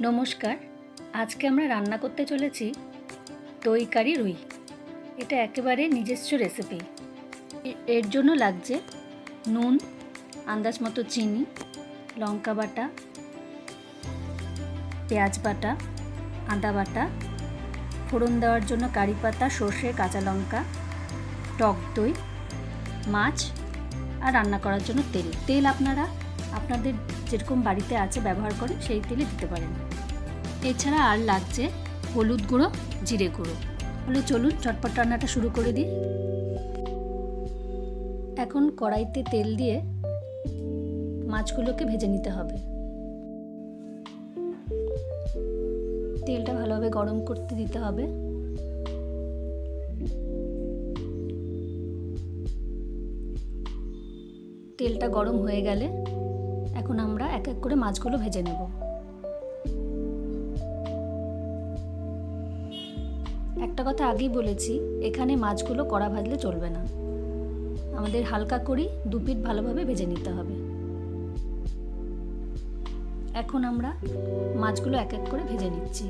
নমস্কার, আজকে আমরা রান্না করতে চলেছি দই কারি রুই। এটা একেবারে নিজস্ব রেসিপি। এর জন্য লাগছে নুন, আন্দাজ মতো চিনি, লঙ্কা বাটা, পেঁয়াজ বাটা, আদা বাটা, ফোড়ন দেওয়ার জন্য কারি পাতা, সর্ষে, কাঁচা লঙ্কা, টক দই, মাছ আর রান্না করার জন্য তেল। তেল আপনারা আপনাদের যেরকম বাড়িতে আছে ব্যবহার করেন সেই তেলে দিতে পারেন। এছাড়া আর লাগছে হলুদ গুঁড়ো, জিরে গুঁড়ো। তাহলে চলুন চটপট রান্নাটা শুরু করে দিই। এখন কড়াইতে তেল দিয়ে মাছগুলোকে ভেজে নিতে হবে। তেলটা ভালোভাবে গরম করতে দিতে হবে। তেলটা গরম হয়ে গেলে এখন আমরা এক এক করে মাছগুলো ভেজে নেব। একটা কথা আগেই বলেছি, এখানে মাছগুলো কড়া ভাজলে চলবে না, আমাদের হালকা করে দু পিঠ ভালোভাবে ভেজে নিতে হবে। এখন আমরা মাছগুলো এক এক করে ভেজে নিচ্ছি।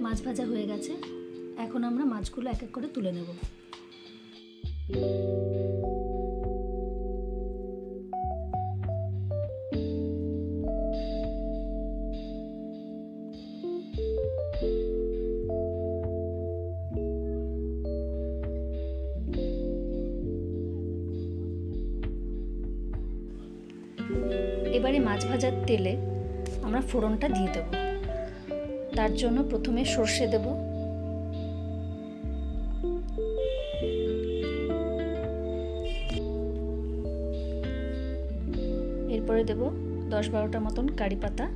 মাছ ভাজা হয়ে গেছে, এখন আমরা মাছগুলো এক এক করে তুলে নেব। এবারে মাছ ভাজার তেলে আমরা ফোড়নটা দিয়ে দেব। তার জন্য প্রথমে সর্ষে দেব, এরপরে দেব 10-12টা মতন কারি পাতা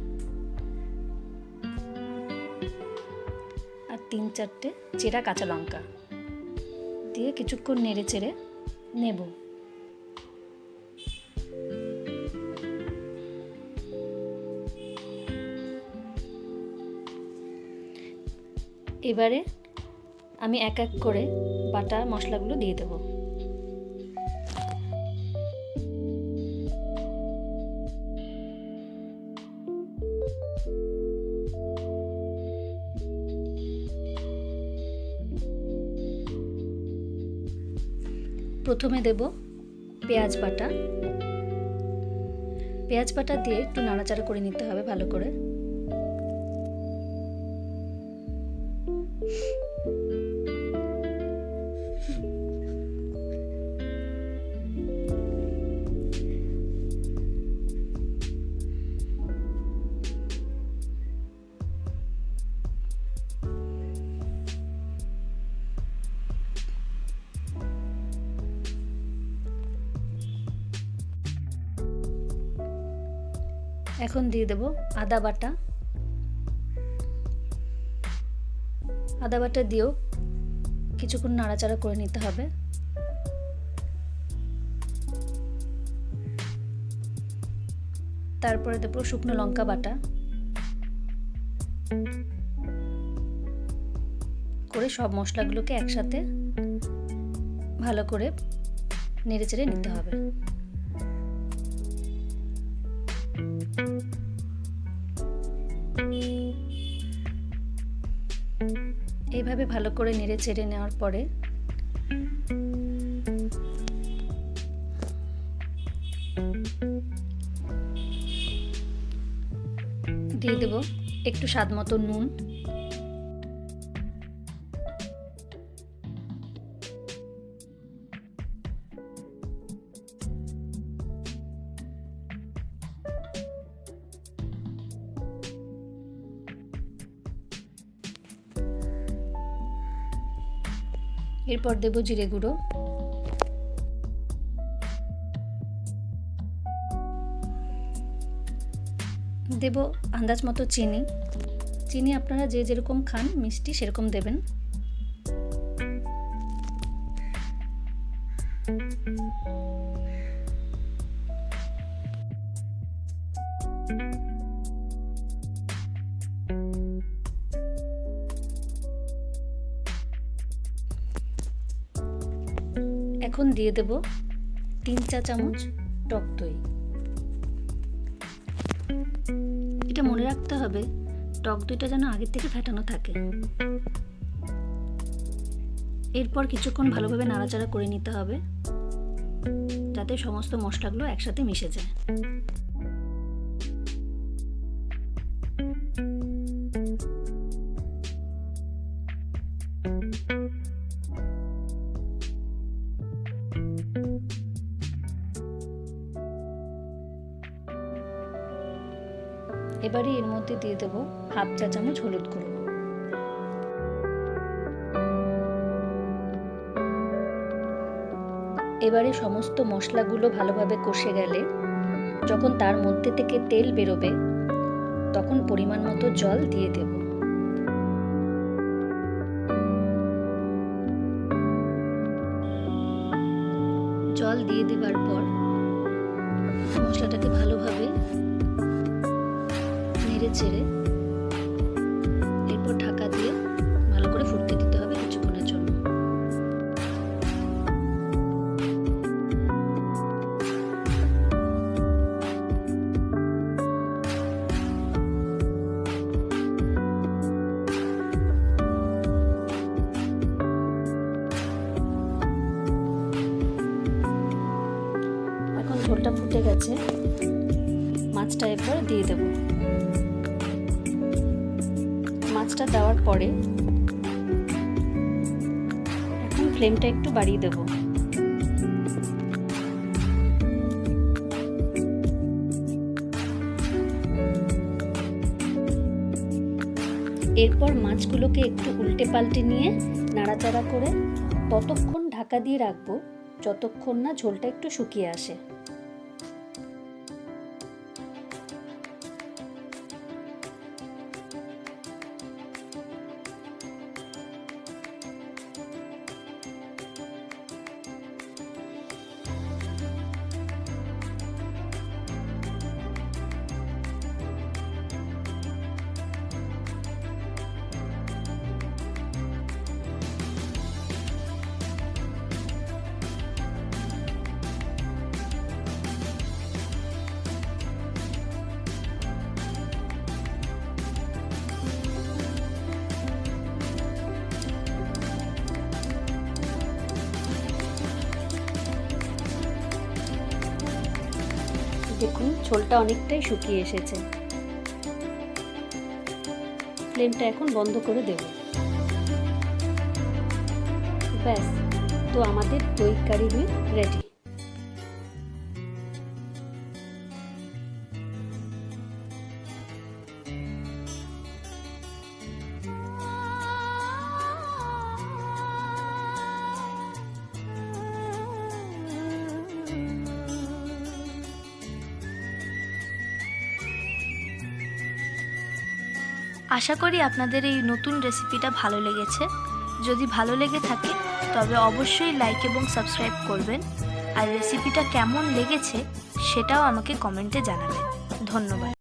আর 3-4টে চেরা কাঁচা লঙ্কা দিয়ে কিছুক্ষণ নেড়ে চেড়ে নেব। এবারে আমি এক এক করে বাটা মশলাগুলো দিয়ে দেব। প্রথমে দেব পেঁয়াজ বাটা। পেঁয়াজ বাটা দিয়ে একটু নাড়াচাড়া করে নিতে হবে ভালো করে। এখন দিয়ে দেব আদা বাটা। আদা বাটা দিয়েও কিছুক্ষণ নাড়াচাড়া করে নিতে হবে। তারপরে দেব শুকনো লঙ্কা বাটা, করে সব মশলাগুলোকে একসাথে ভালো করে নেড়েচেড়ে নিতে হবে। এইভাবে ভালো করে নেড়ে চেড়ে নেওয়ার পরে দিয়ে দেব একটু স্বাদ মতো নুন, এরপর দেব জিরে গুঁড়ো, দেব আন্দাজ মতো চিনি। চিনি আপনারা যে যেরকম খান মিষ্টি সেরকম দেবেন। এখন দিয়ে দেব 3 চা চামচ টক দই। এটা মনে রাখতে হবে টক দইটা যেন আগে থেকে ফেটানো থাকে। এরপর কিছুক্ষণ ভালোভাবে নাড়াচাড়া করে নিতে হবে যাতে সমস্ত মশলাগুলো একসাথে মিশে যায়। এবারে এর মধ্যে দিয়ে দেব হাফ চা চামচ হলুদ গুঁড়ো। এবারে সমস্ত মশলাগুলো ভালোভাবে কষে গেলে যখন তার মধ্যে থেকে তেল বেরোবে তখন পরিমাণ মতো জল দিয়ে দেব। জল দিয়ে দেবার পর মশলাটাকে ভালোভাবে নেড়ে চেড়ে এরপর ঢাকা দিয়ে ভালো করে ফুটতে দিতে হবে কিছুক্ষণের জন্য। এখন ঝোলটা ফুটে গেছে, মাছটা এরপর দিয়ে দেব। মাছটা দেওয়ার পরে এখন ফ্লেমটা একটু বাড়িয়ে দেব। এরপর মাছগুলোকে একটু উল্টে পাল্টে নিয়ে নাড়াচাড়া করে ততক্ষণ ঢাকা দিয়ে রাখবো যতক্ষণ না ঝোলটা একটু শুকিয়ে আসে। দেখুন ঝোলটা অনেকটাই শুকিয়ে এসেছে। ফ্লেমটা এখন বন্ধ করে দেব। ব্যাস, তো আমাদের দই কারি রুই রেডি। আশা করি আপনাদের এই নতুন রেসিপিটা ভালো লেগেছে। যদি ভালো লেগে থাকে তবে অবশ্যই লাইক এবং সাবস্ক্রাইব করবেন, আর রেসিপিটা কেমন লেগেছে সেটাও আমাকে কমেন্টে জানাবেন। ধন্যবাদ।